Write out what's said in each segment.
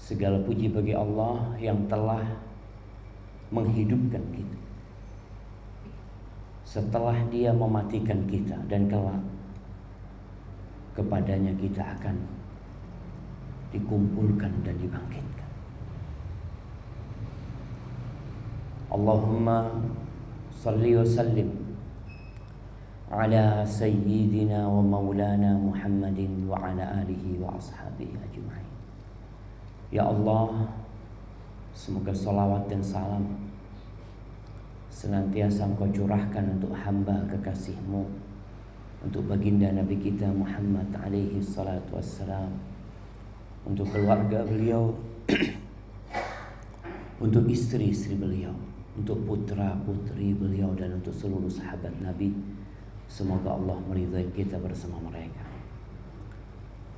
Segala puji bagi Allah yang telah menghidupkan kita setelah Dia mematikan kita, dan kelak kepadanya kita akan dikumpulkan dan dibangkitkan. Allahumma salli wa sallim ala sayyidina wa maulana Muhammadin wa ala alihi wa ashabihi ajma'in. Ya Allah, semoga salawat dan salam senantiasa Engkau curahkan untuk hamba kekasih-Mu, untuk baginda Nabi kita Muhammad alaihi salatu wassalam, untuk keluarga beliau, untuk istri-istri beliau, untuk putra-putri beliau, dan untuk seluruh sahabat Nabi. Semoga Allah meridhai kita bersama mereka.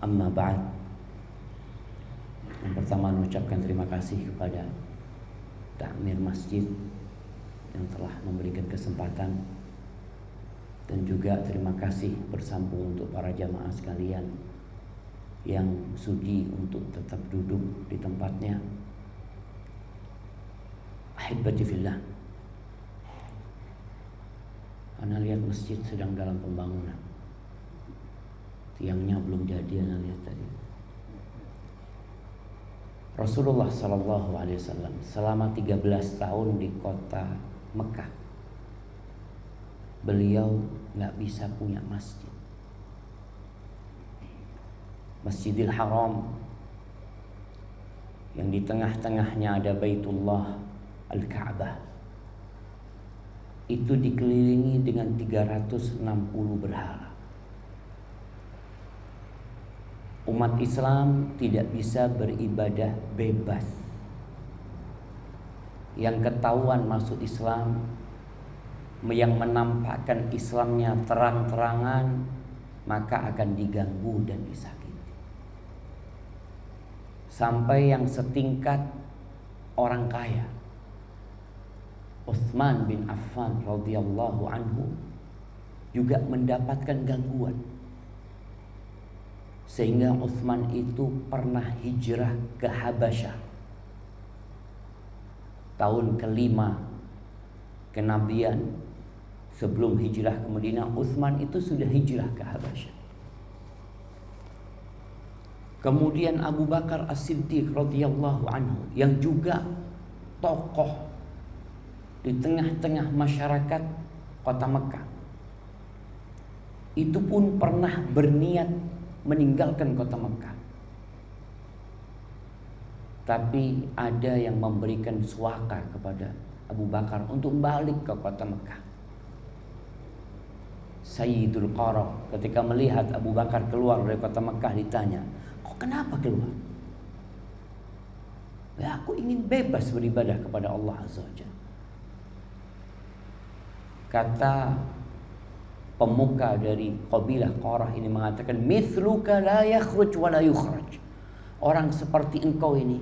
Amma ba'd. Yang pertama, mengucapkan terima kasih kepada takmir masjid yang telah memberikan kesempatan, dan juga terima kasih bersambung untuk para jamaah sekalian yang sudi untuk tetap duduk di tempatnya. Ahibati fillah, Ana lihat masjid sedang dalam pembangunan. Tiangnya belum jadi, Ana lihat tadi. Rasulullah sallallahu alaihi wasallam selama 13 tahun di kota Mekah, beliau nggak bisa punya masjid. Masjidil Haram yang di tengah-tengahnya ada Baitullah Al-Ka'bah, itu dikelilingi dengan 360 berhala. Umat Islam tidak bisa beribadah bebas. Yang ketahuan masuk Islam, yang menampakkan Islamnya terang-terangan, maka akan diganggu dan disakiti. Sampai yang setingkat orang kaya, Utsman bin Affan radhiyallahu anhu, juga mendapatkan gangguan. Sehingga Utsman itu pernah hijrah ke Habasyah. Tahun kelima kenabian, sebelum hijrah ke Madinah, Utsman itu sudah hijrah ke Habasyah. Kemudian Abu Bakar As-Siddiq radhiyallahu anhu, yang juga tokoh di tengah-tengah masyarakat kota Mekah, itu pun pernah berniat meninggalkan kota Mekah. Tapi ada yang memberikan suaka kepada Abu Bakar untuk balik ke kota Mekah. Sayyidul Qara ketika melihat Abu Bakar keluar dari kota Mekah ditanya, "Kok kenapa keluar?" "Ya, aku ingin bebas beribadah kepada Allah Azza wa Jalla." Kata pemuka dari kabilah Qara ini mengatakan, "Mithluka la yakhruj wa la yukhraj." Orang seperti engkau ini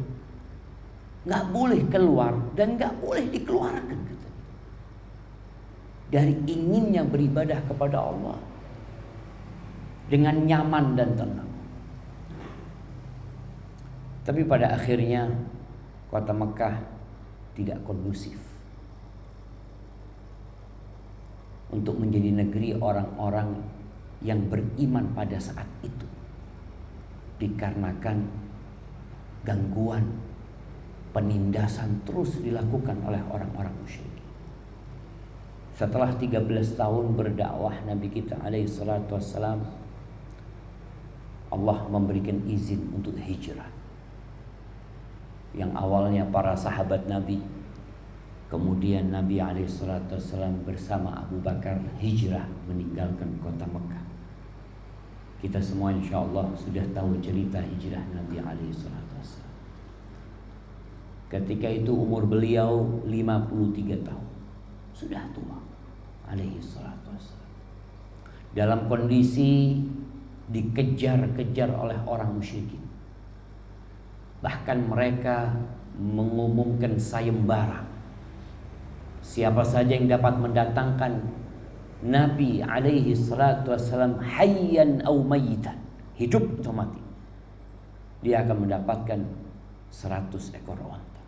nggak boleh keluar dan nggak boleh dikeluarkan, kata. Dari inginnya beribadah kepada Allah dengan nyaman dan tenang. Tapi pada akhirnya kota Mekah tidak kondusif untuk menjadi negeri orang-orang yang beriman pada saat itu, dikarenakan gangguan, penindasan terus dilakukan oleh orang-orang musyrik. Setelah 13 tahun berdakwah Nabi kita alaihi salatu wassalam, Allah memberikan izin untuk hijrah. Yang awalnya para sahabat Nabi, kemudian Nabi alaihi salatu wassalam bersama Abu Bakar hijrah meninggalkan kota Mekah. Kita semua insyaallah sudah tahu cerita hijrah Nabi alaihi salatu wassalam. Ketika itu umur beliau 53 tahun. Sudah tua alaihi salatu wassalam. Dalam kondisi dikejar-kejar oleh orang musyrikin. Bahkan mereka mengumumkan sayembara. Siapa saja yang dapat mendatangkan Nabi alaihi salatu wassalam hayyan aw mayitan, hidup atau mati, dia akan mendapatkan 100 ekor onta.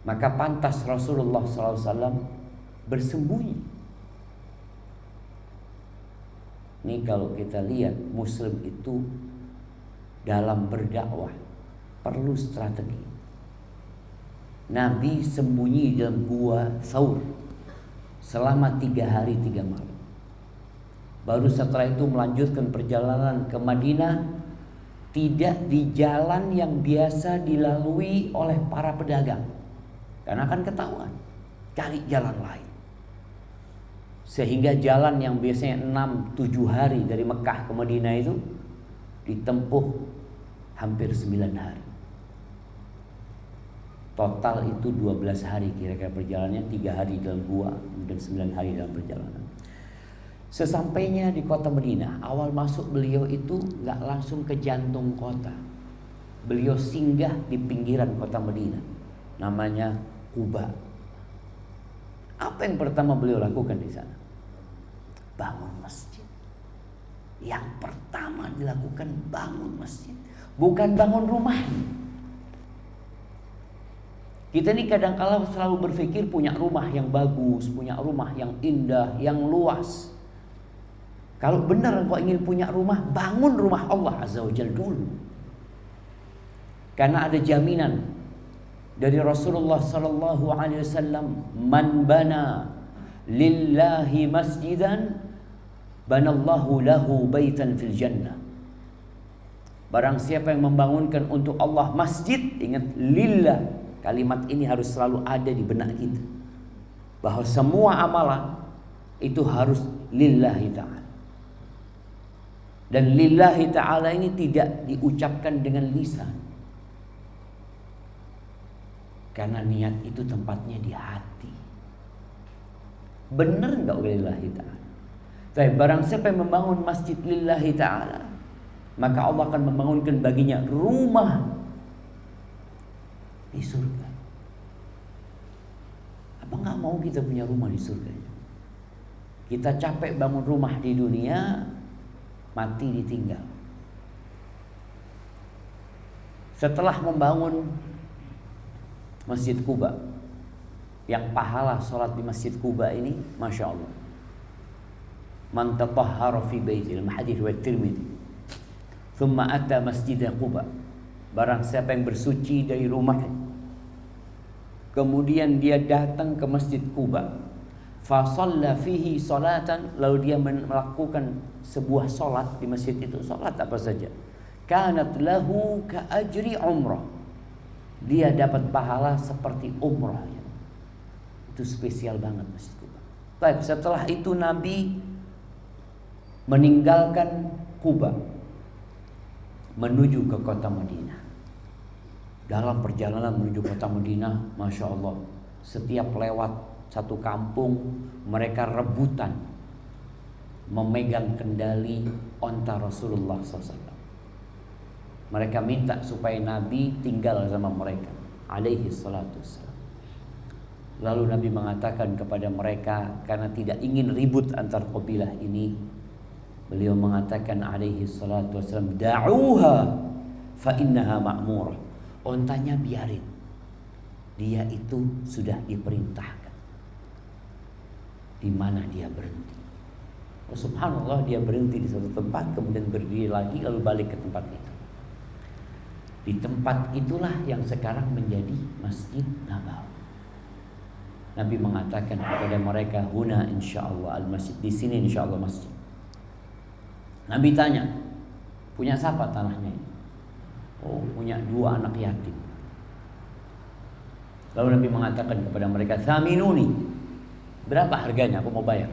Maka pantas Rasulullah SAW bersembunyi. Ini kalau kita lihat, Muslim itu dalam berdakwah perlu strategi. Nabi sembunyi dalam gua Thaur selama 3 hari 3 malam. Baru setelah itu melanjutkan perjalanan ke Madinah, tidak di jalan yang biasa dilalui oleh para pedagang, karena akan ketahuan, cari jalan lain. Sehingga jalan yang biasanya 6-7 hari dari Mekah ke Madinah itu ditempuh hampir 9 hari. Total itu 12 hari kira-kira perjalanannya, 3 hari dalam gua dan 9 hari dalam perjalanan. Sesampainya di kota Madinah, awal masuk beliau itu gak langsung ke jantung kota. Beliau singgah di pinggiran kota Madinah, namanya Quba. Apa yang pertama beliau lakukan di sana? Bangun masjid. Yang pertama dilakukan bangun masjid, bukan bangun rumah. Kita ini kadang-kala selalu berpikir punya rumah yang bagus, punya rumah yang indah, yang luas. Kalau benar engkau ingin punya rumah, bangun rumah Allah Azza wa Jalla dulu. Karena ada jaminan dari Rasulullah sallallahu alaihi wasallam, "Man bana lillahi masjidan, banallahu lahu baitan fil jannah." Barang siapa yang membangunkan untuk Allah masjid, ingat lillah. Kalimat ini harus selalu ada di benak kita, bahwa semua amalan itu harus lillahi ta'ala. Dan lillahi ta'ala ini tidak diucapkan dengan lisan, karena niat itu tempatnya di hati. Benar enggak lillahi ta'ala? Tapi barang siapa yang membangun masjid lillahi ta'ala, maka Allah akan membangunkan baginya rumah di surga. Apa nggak mau kita punya rumah di surga? Kita capek bangun rumah di dunia, mati ditinggal. Setelah membangun Masjid Quba, yang pahala sholat di Masjid Quba ini, Masya Allah, man tatahhara fi baitil, hadits riwayat Tirmidzi, thumma ata Masjid Quba, barang siapa yang bersuci dari rumahnya, kemudian dia datang ke Masjid Quba, fa shalla fihi salatan, lalu dia melakukan sebuah salat di masjid itu, salat apa saja, kanat lahu ka ajri umrah, dia dapat pahala seperti umrah. Itu spesial banget Masjid Quba. Baik, setelah itu Nabi meninggalkan Quba menuju ke kota Madinah. Dalam perjalanan menuju kota Madinah, Masya Allah, setiap lewat satu kampung, mereka rebutan memegang kendali onta Rasulullah SAW. Mereka minta supaya Nabi tinggal sama mereka, alaihi salatu wassalam. Lalu Nabi mengatakan kepada mereka, karena tidak ingin ribut antar kabilah ini, beliau mengatakan alaihi salatu wassalam, da'uha fa innaha ma'murah. Ontanya biarin, dia itu sudah diperintahkan. Di mana dia berhenti? Oh, subhanallah, dia berhenti di satu tempat, kemudian berdiri lagi, lalu balik ke tempat itu. Di tempat itulah yang sekarang menjadi Masjid Nabawi. Nabi mengatakan kepada mereka, huna insyaallah al-masjid, di sini insyaallah masjid. Nabi tanya, punya siapa tanahnya ini? Oh, punya 2 anak yatim. Lalu Nabi mengatakan kepada mereka, thaminuni, berapa harganya, aku mau bayar.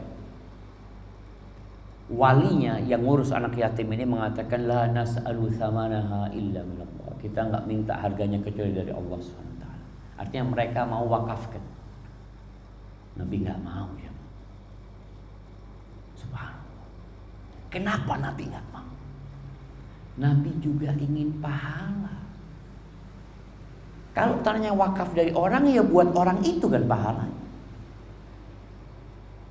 Walinya yang ngurus anak yatim ini mengatakan, la nas'alu thamanaha illa minallah, kita enggak minta harganya kecuali dari Allah SWT. Artinya mereka mau wakafkan. Nabi enggak mau ya. Subhanallah. Kenapa Nabi enggak mau? Nabi juga ingin pahala. Kalau tanya wakaf dari orang, ya buat orang itu kan pahalanya.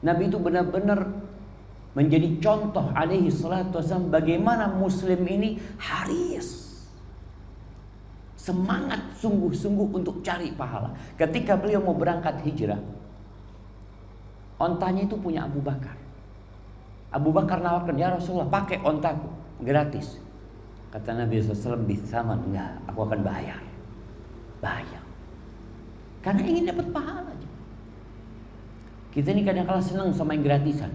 Nabi itu benar-benar menjadi contoh alaihi salatu wasallam bagaimana muslim ini haris semangat sungguh-sungguh untuk cari pahala. Ketika beliau mau berangkat hijrah, ontanya itu punya Abu Bakar. Abu Bakar nawarkan, ya Rasulullah, pakai ontaku gratis. Kata Nabi SAW, bisaman, enggak, aku akan bayar. Bayar. Karena ingin dapat pahala. Kita ini kadang-kadang senang sama yang gratisan.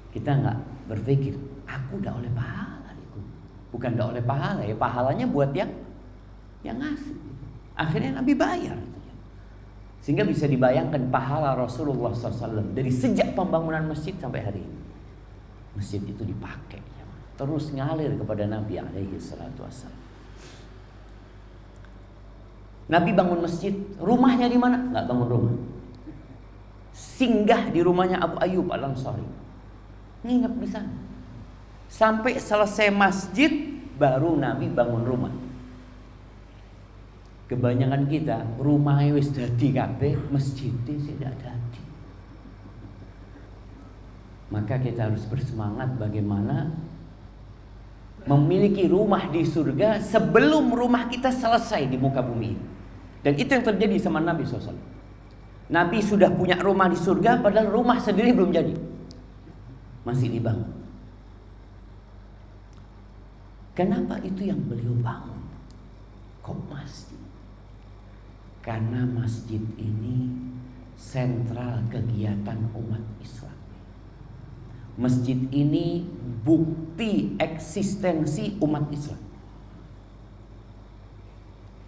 Kita enggak berpikir, aku udah oleh pahala. Bukan udah oleh pahala, ya pahalanya buat yang ngasih. Akhirnya Nabi bayar. Sehingga bisa dibayangkan pahala Rasulullah SAW dari sejak pembangunan masjid sampai hari ini. Masjid itu dipakai, terus ngalir kepada Nabi SAW. Nabi bangun masjid, rumahnya di mana? Nggak bangun rumah. Singgah di rumahnya Abu Ayyub Al-Ansari. Nginep di sana. Sampai selesai masjid, baru Nabi bangun rumah. Kebanyakan kita rumahnya wis dadi kabeh, masjidnya tidak dadi. Maka kita harus bersemangat bagaimana memiliki rumah di surga sebelum rumah kita selesai di muka bumi. Dan itu yang terjadi sama Nabi SAW. Nabi sudah punya rumah di surga, padahal rumah sendiri belum jadi, masih dibangun. Kenapa itu yang beliau bangun? Kok masjid? Karena masjid ini sentral kegiatan umat Islam. Masjid ini bukti eksistensi umat Islam.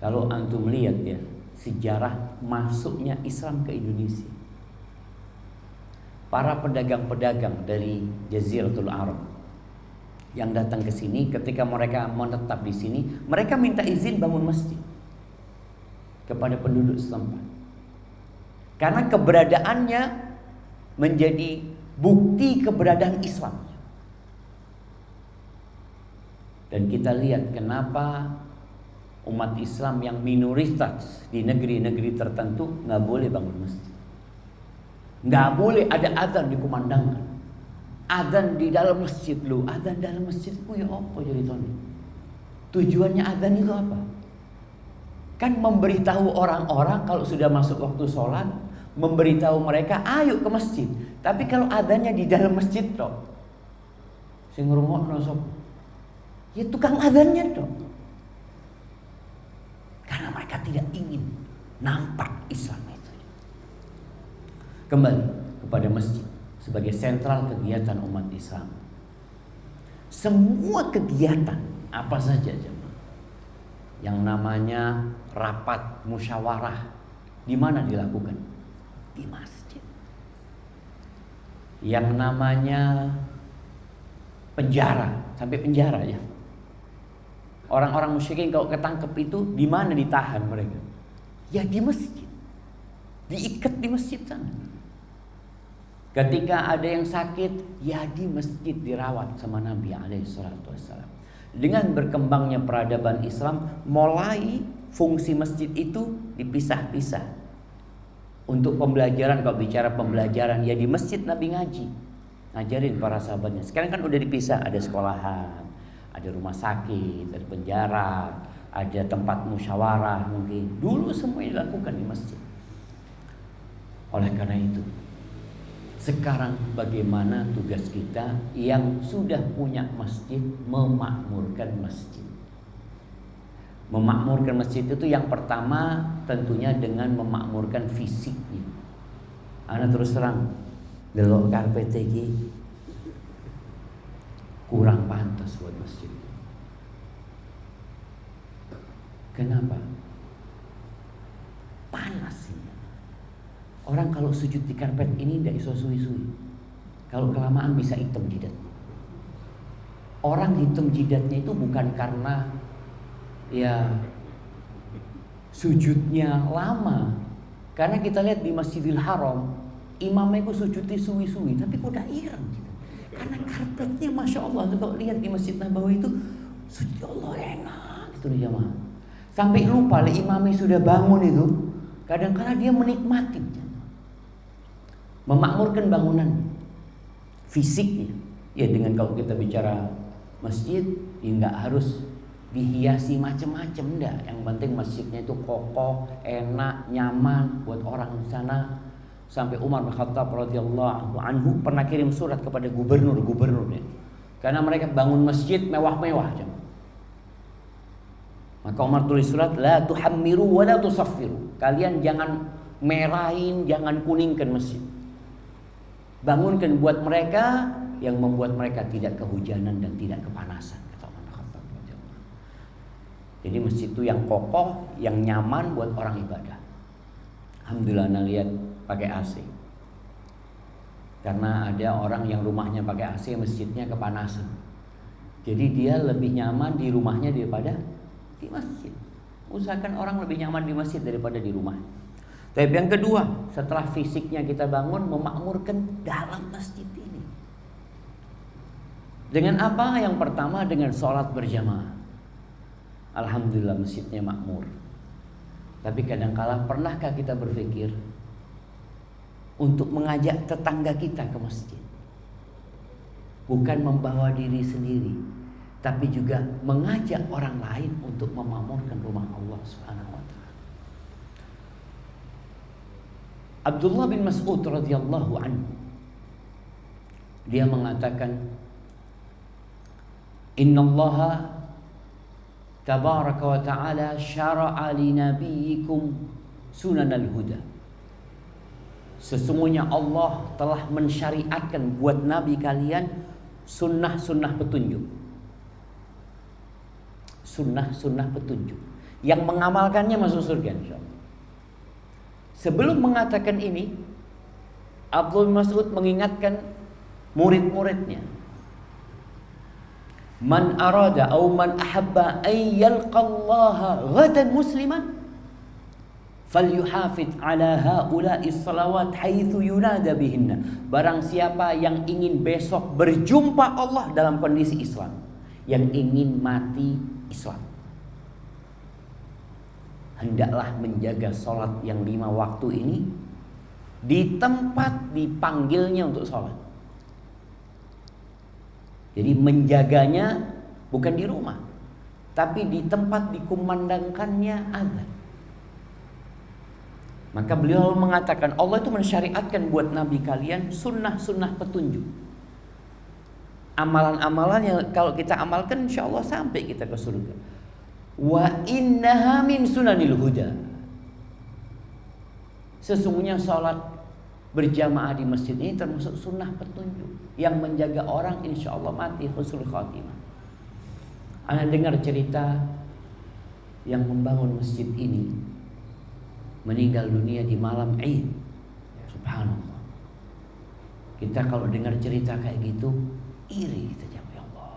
Kalau antum lihat ya, sejarah masuknya Islam ke Indonesia. Para pedagang-pedagang dari Jaziratul Arab yang datang ke sini, ketika mereka menetap di sini, mereka minta izin bangun masjid kepada penduduk setempat. Karena keberadaannya menjadi bukti keberadaan Islam. Dan kita lihat kenapa umat Islam yang minoritas di negeri-negeri tertentu nggak boleh bangun masjid. Nggak boleh ada azan dikumandangkan. Azan di dalam masjid lu, azan dalam masjidku ya apa jadi Tony? Tujuannya azan itu apa? Kan memberitahu orang-orang kalau sudah masuk waktu sholat, memberitahu mereka ayo ke masjid. Tapi kalau adanya di dalam masjid toh, sing ngrungokno sapa? Ya tukang adanya toh. Karena mereka tidak ingin nampak Islam itu. Kembali kepada masjid sebagai sentral kegiatan umat Islam. Semua kegiatan apa saja yang namanya rapat musyawarah di mana dilakukan? Di masjid. Yang namanya penjara, sampai penjara ya. Orang-orang musyrikin kalau ketangkep itu di mana ditahan mereka? Ya di masjid. Diikat di masjid sana. Ketika ada yang sakit, ya di masjid dirawat sama Nabi SAW. Dengan berkembangnya peradaban Islam, mulai fungsi masjid itu dipisah-pisah. Untuk pembelajaran, kalau bicara pembelajaran, ya di masjid Nabi ngaji, ngajarin para sahabatnya. Sekarang kan udah dipisah, ada sekolahan, ada rumah sakit, ada penjara, ada tempat musyawarah mungkin. Dulu semua dilakukan di masjid. Oleh karena itu, sekarang bagaimana tugas kita yang sudah punya masjid memakmurkan masjid. Memakmurkan masjid itu yang pertama tentunya dengan memakmurkan fisiknya. Ana terus terang delok karpet iki kurang pantas buat masjid. Kenapa? Panas ini. Orang kalau sujud di karpet ini tidak iso suwi-suwi. Kalau kelamaan bisa hitam jidat. Orang hitam jidatnya itu bukan karena ya sujudnya lama. Karena kita lihat di Masjidil Haram, imamnya itu sujudnya suwi-suwi, tapi kok udah ireng gitu. Karena karpetnya Masya Allah. Kalau lihat di Masjid Nabawi itu sujud Allah enak gitu nih jamaah. Sampai lupa imamnya sudah bangun itu, kadang-kadang dia menikmati. Memakmurkan bangunan fisiknya. Ya dengan kalau kita bicara masjid, ya nggak harus dihiasi macam-macam enggak. Yang penting masjidnya itu kokoh, enak, nyaman buat orang di sana. Sampai Umar bin Khattab radhiyallahu anhu pernah kirim surat kepada gubernurnya. Karena mereka bangun masjid mewah-mewah. Maka Umar tulis surat, la tuhammiru wa la tusaffiru. Kalian jangan merahin, jangan kuningkan masjid. Bangunkan buat mereka yang membuat mereka tidak kehujanan dan tidak kepanasan. Jadi masjid itu yang kokoh, yang nyaman buat orang ibadah. Alhamdulillah, anda lihat pakai AC. Karena ada orang yang rumahnya pakai AC, masjidnya kepanasan. Jadi dia lebih nyaman di rumahnya daripada di masjid. Usahakan orang lebih nyaman di masjid daripada di rumah. Tapi yang kedua, setelah fisiknya kita bangun, memakmurkan dalam masjid ini. Dengan apa? Yang pertama dengan sholat berjamaah. Alhamdulillah masjidnya makmur. Tapi kadangkala pernahkah kita berpikir untuk mengajak tetangga kita ke masjid? Bukan membawa diri sendiri, tapi juga mengajak orang lain untuk memakmurkan rumah Allah Subhanahu wa taala. Abdullah bin Mas'ud radhiyallahu anhu, dia mengatakan, "Innallaha tabaraka wa ta'ala syara'a li nabiyyikum sunanal huda." Sesungguhnya Allah telah mensyariatkan buat nabi kalian sunnah-sunnah petunjuk. Sunnah-sunnah petunjuk yang mengamalkannya masuk surga insyaallah. Sebelum mengatakan ini, Abdul Mas'ud mengingatkan murid-muridnya, man arada aw man ahabba an yalqallaha ghadan musliman falyuhafid ala haula'i salawat haitsu yunada bihinna. Barang siapa yang ingin besok berjumpa Allah dalam kondisi Islam, yang ingin mati Islam, hendaklah menjaga sholat yang 5 waktu ini di tempat dipanggilnya untuk sholat. Jadi menjaganya bukan di rumah, tapi di tempat dikumandangkannya azan. Maka beliau mengatakan Allah itu mensyariatkan buat nabi kalian sunnah-sunnah petunjuk. Amalan-amalan yang kalau kita amalkan insya Allah sampai kita ke surga. Wa innaha min sunanil huda. Sesungguhnya sholat berjamaah di masjid ini termasuk sunnah petunjuk yang menjaga orang insya Allah mati husnul khatimah. Anda dengar cerita yang membangun masjid ini meninggal dunia di malam Id. Subhanallah. Kita kalau dengar cerita kayak gitu iri kita, ya Allah.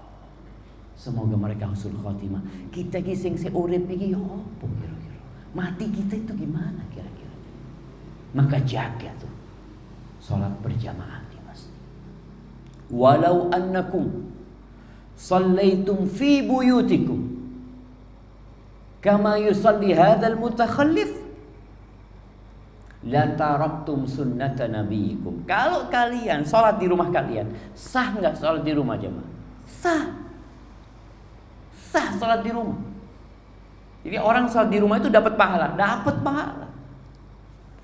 Semoga mereka husnul khatimah. Kita kising seurip iki ya apa kira-kira? Mati kita itu gimana kira-kira? Maka jaga tuh salat berjamaah di masjid. Walau annakum shallaitum fi buyutikum kama yusalli hadzal mutakhallif la taraktum sunnata nabiyikum. Kalau kalian salat di rumah kalian, sah enggak salat di rumah jemaah? Sah. Sah salat di rumah. Jadi orang salat di rumah itu dapat pahala,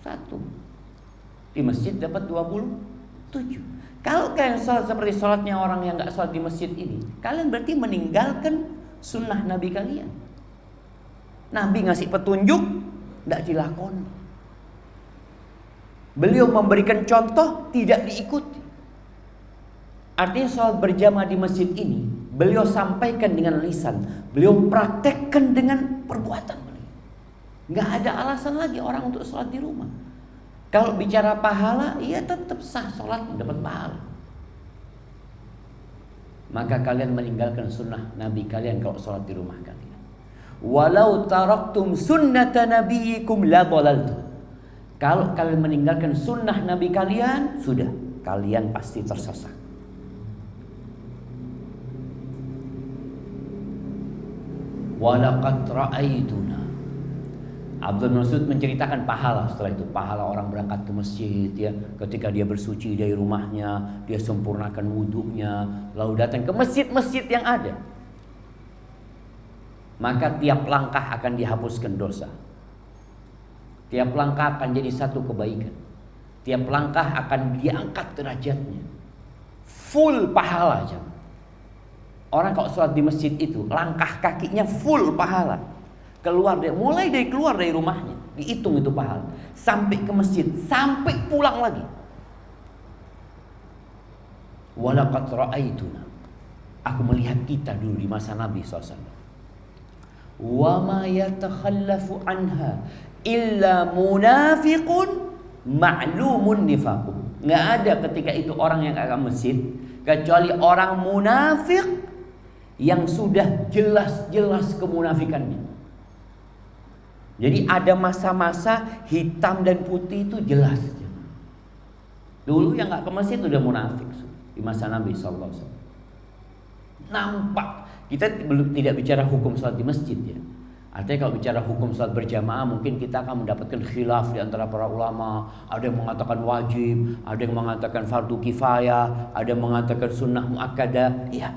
Satu. Di masjid dapat 27. Kalau kalian salat seperti salatnya orang yang enggak salat di masjid ini, kalian berarti meninggalkan sunnah nabi kalian. Nabi ngasih petunjuk, enggak dilakoni. Beliau memberikan contoh, tidak diikuti. Artinya salat berjamaah di masjid ini beliau sampaikan dengan lisan, beliau praktekkan dengan perbuatan beliau. Nggak ada alasan lagi orang untuk salat di rumah. Kalau bicara pahala, iya tetap sah salat dapat pahala. Maka kalian meninggalkan sunnah nabi kalian kalau salat di rumah kalian. Walau taraktum sunnata nabiyikum la dhalaltum. Kalau kalian meninggalkan sunnah nabi kalian, sudah, kalian pasti tersesat. Walaqad ra'aituna. Abdul Mas'ud menceritakan pahala setelah itu. Pahala orang berangkat ke masjid ya, ketika dia bersuci dari rumahnya, dia sempurnakan wudunya, lalu datang ke masjid-masjid yang ada. maka tiap langkah akan dihapuskan dosa. Tiap langkah akan jadi satu kebaikan. Tiap langkah akan diangkat derajatnya. Full pahala aja. Orang kalau sholat di masjid itu langkah kakinya full pahala. Mulai dari keluar dari rumahnya dihitung itu pahala. Sampai ke masjid, sampai pulang lagi. Walaqad ra'aituna. Aku melihat kita dulu di masa Nabi SAW. Wa ma yatakhallafu anha illa munafiqun ma'lumun nifaqu. Nggak ada ketika itu orang yang akan masjid kecuali orang munafik yang sudah jelas-jelas kemunafikannya. Jadi ada masa-masa hitam dan putih itu jelas. Dulu yang nggak ke masjid udah munafik di masa Nabi SAW. Nampak. Kita belum tidak bicara hukum sholat di masjid ya. Artinya kalau bicara hukum sholat berjamaah mungkin kita akan mendapatkan khilaf di antara para ulama. Ada yang mengatakan wajib, ada yang mengatakan fardu kifayah, ada yang mengatakan sunnah muakkadah. Iya,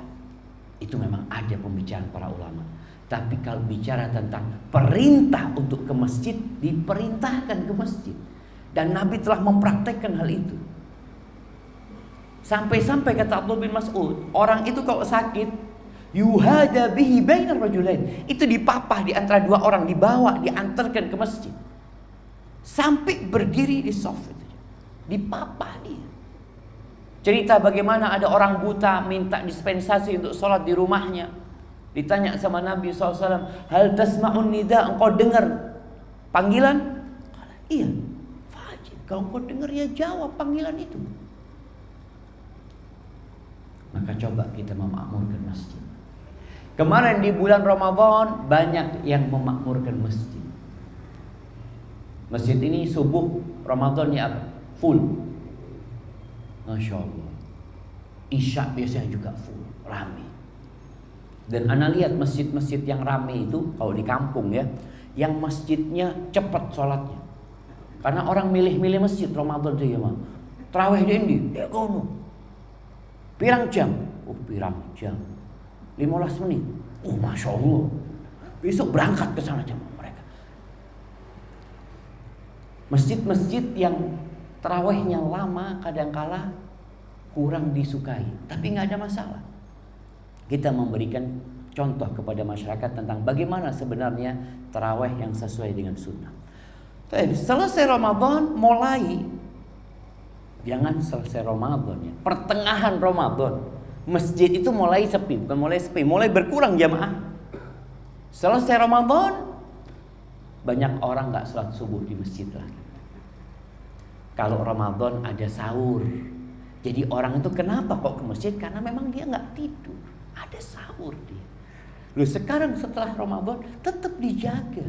itu memang ada pembicaraan para ulama. Tapi kalau bicara tentang perintah untuk ke masjid, diperintahkan ke masjid. Dan Nabi telah mempraktekkan hal itu. Sampai-sampai kata Abdullah bin Mas'ud, orang itu kalau sakit, yuhada bihi bainar rajulain, itu dipapah di antara dua orang, dibawa, diantarkan ke masjid. Sampai berdiri di shaf itu. Dipapah dia. Cerita bagaimana ada orang buta minta dispensasi untuk sholat di rumahnya. Ditanya sama Nabi SAW, hal tasma'un nida, engkau dengar panggilan? Iya. Fajir, kalau engkau dengar ya jawab panggilan itu. Maka coba kita memakmurkan masjid. Kemarin di bulan Ramadan banyak yang memakmurkan masjid. Masjid ini subuh Ramadannya apa? Full. Masya Allah. Isya biasanya juga full, ramai. Dan ana lihat masjid-masjid yang ramai itu kalau di kampung ya, yang masjidnya cepat sholatnya. Karena orang milih-milih masjid Ramadan itu ya mah. Tarawih di dia kono. Pirang jam? Oh, pirang jam. 15 menit. Oh, Masya Allah. Besok berangkat ke sana jam mereka. Masjid-masjid yang tarawihnya lama kadangkala kurang disukai, tapi nggak ada masalah. Kita memberikan contoh kepada masyarakat tentang bagaimana sebenarnya tarawih yang sesuai dengan sunnah. Selesai Ramadan mulai. Jangan selesai Ramadan ya. Pertengahan Ramadan masjid itu mulai sepi. Bukan mulai sepi, mulai berkurang jamaah. Selesai Ramadan banyak orang gak sholat subuh di masjid lagi. Kalau Ramadan ada sahur. Jadi orang itu kenapa kok ke masjid? Karena memang dia gak tidur. Ada sahur dia. Loh, sekarang setelah Ramadan tetap dijaga.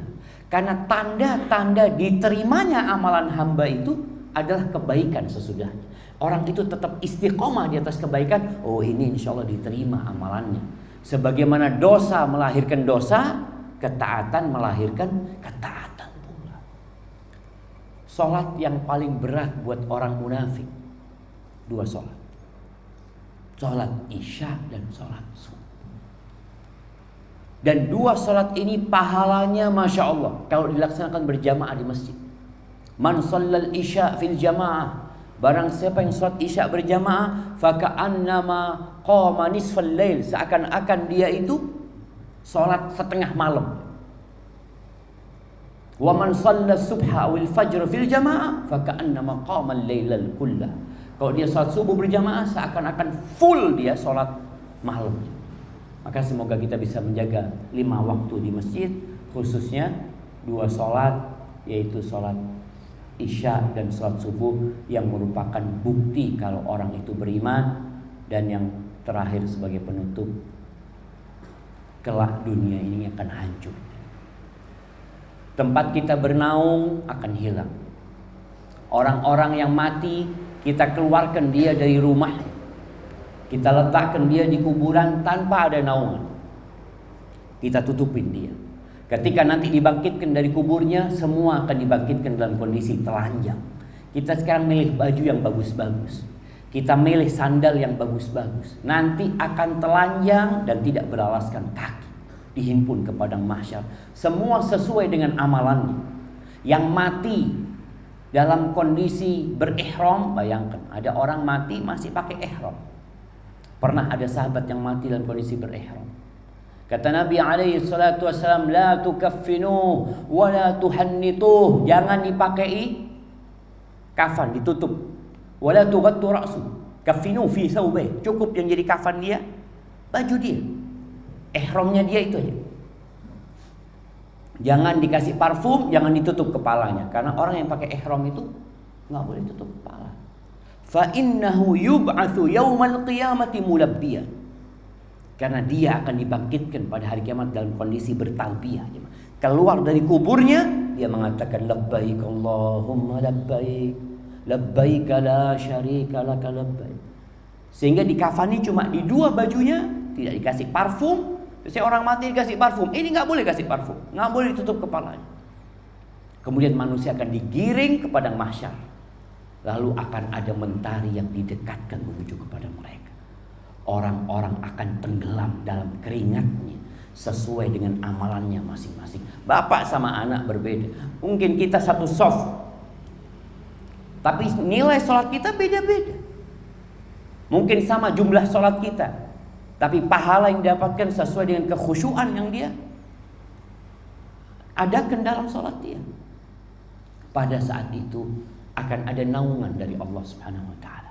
Karena tanda-tanda diterimanya amalan hamba itu adalah kebaikan sesudahnya. Orang itu tetap istiqomah di atas kebaikan. Oh, ini insya Allah diterima amalannya. Sebagaimana dosa melahirkan dosa, ketaatan melahirkan ketaatan pula. Sholat yang paling berat buat orang munafik, 2 sholat. Sholat isya dan sholat subuh. Dan 2 sholat ini pahalanya Masya Allah kalau dilaksanakan berjamaah di masjid. Man shallal isya fil jamaah, barang siapa yang sholat isya berjamaah, faka'annama qama nisfal lail, seakan-akan dia itu sholat setengah malam. Wa man shalla subha wal fajr fil jamaah, faka'annama qama al-lailal kullah. Kalau dia sholat subuh berjamaah, seakan-akan full dia sholat malam. Maka semoga kita bisa menjaga 5 waktu di masjid, khususnya 2 sholat, yaitu sholat isya dan sholat subuh yang merupakan bukti kalau orang itu beriman. Dan yang terakhir sebagai penutup, kelak dunia ini akan hancur. Tempat kita bernaung akan hilang. Orang-orang yang mati kita keluarkan dia dari rumah, kita letakkan dia di kuburan tanpa ada naungan. Kita tutupin dia. Ketika nanti dibangkitkan dari kuburnya, semua akan dibangkitkan dalam kondisi telanjang. Kita sekarang milih baju yang bagus-bagus. Kita milih sandal yang bagus-bagus. Nanti akan telanjang dan tidak beralaskan kaki. dihimpun ke padang mahsyar. Semua sesuai dengan amalannya. Yang mati dalam kondisi berihram, bayangkan ada orang mati masih pakai ihram. Pernah ada sahabat yang mati dalam kondisi berihram. Kata Nabi alaihi salatu wassalam, la tukaffinuh wa la tuhannituh. Jangan dipakai kafan, ditutup. Wa la tughattu ra'su. Kaffinu fi thawbih. Cukup yang jadi kafan dia baju dia. Ihramnya dia itu aja. Jangan dikasih parfum, jangan ditutup kepalanya. Karena orang yang pakai ihram itu nggak boleh tutup kepala. Fa innahu yub'atsu yaumal qiyamati mulabbiyan. Karena dia akan dibangkitkan pada hari kiamat dalam kondisi bertalbiyah. Keluar dari kuburnya, dia mengatakan labbaik Allahumma labbaik, labbaik la syarika laka labbaik. Sehingga dikafani cuma di dua bajunya, tidak dikasih parfum. Terus orang mati dikasih parfum, ini nggak boleh kasih parfum, nggak boleh ditutup kepalanya. Kemudian manusia akan digiring ke padang mahsyar. Lalu akan ada mentari yang didekatkan menuju kepada mereka. Orang-orang akan tenggelam dalam keringatnya sesuai dengan amalannya masing-masing. Bapak sama anak berbeda. Mungkin kita satu soft, tapi nilai sholat kita beda-beda. Mungkin sama jumlah sholat kita, tapi pahala yang didapatkan sesuai dengan kekhusyuan yang dia adakan dalam sholat dia. Pada saat itu akan ada naungan dari Allah Subhanahu wa taala.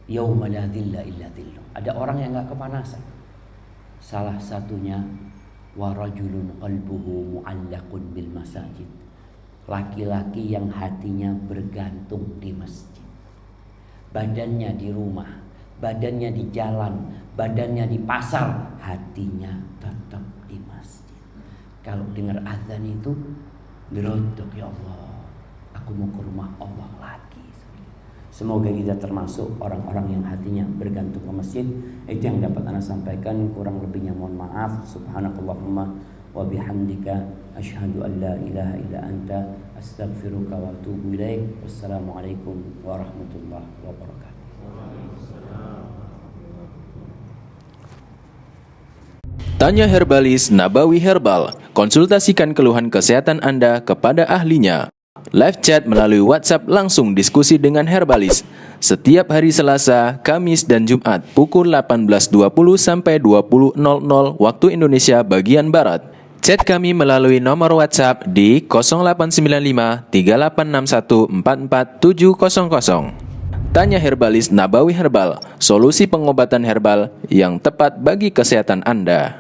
Yauma la dhilla illa dhilluh. Ada orang yang enggak kepanasan. Salah satunya wa rajulun qalbuhu mu'allaqun bil masajid. Laki-laki yang hatinya bergantung di masjid. Badannya di rumah, badannya di jalan, badannya di pasar, hatinya tetap di masjid. Kalau dengar azan itu gerodok, ya Allah, aku mau ke rumah Allah lagi. Semoga kita termasuk orang-orang yang hatinya bergantung ke masjid. Itu yang dapat Ana sampaikan, kurang lebihnya mohon maaf. Subhanakallahumma wa bihamdika asyhadu an la ilaha illa anta astaghfiruka wa atubu ilaik. Wassalamualaikum warahmatullahi wabarakatuh. Tanya Herbalis Nabawi Herbal. Konsultasikan keluhan kesehatan Anda kepada ahlinya. Live chat melalui WhatsApp, langsung diskusi dengan Herbalis. Setiap hari Selasa, Kamis, dan Jumat pukul 18.20 sampai 20.00 waktu Indonesia bagian Barat. Chat kami melalui nomor WhatsApp di 0895 3861 44700. Tanya Herbalis Nabawi Herbal, solusi pengobatan herbal yang tepat bagi kesehatan Anda.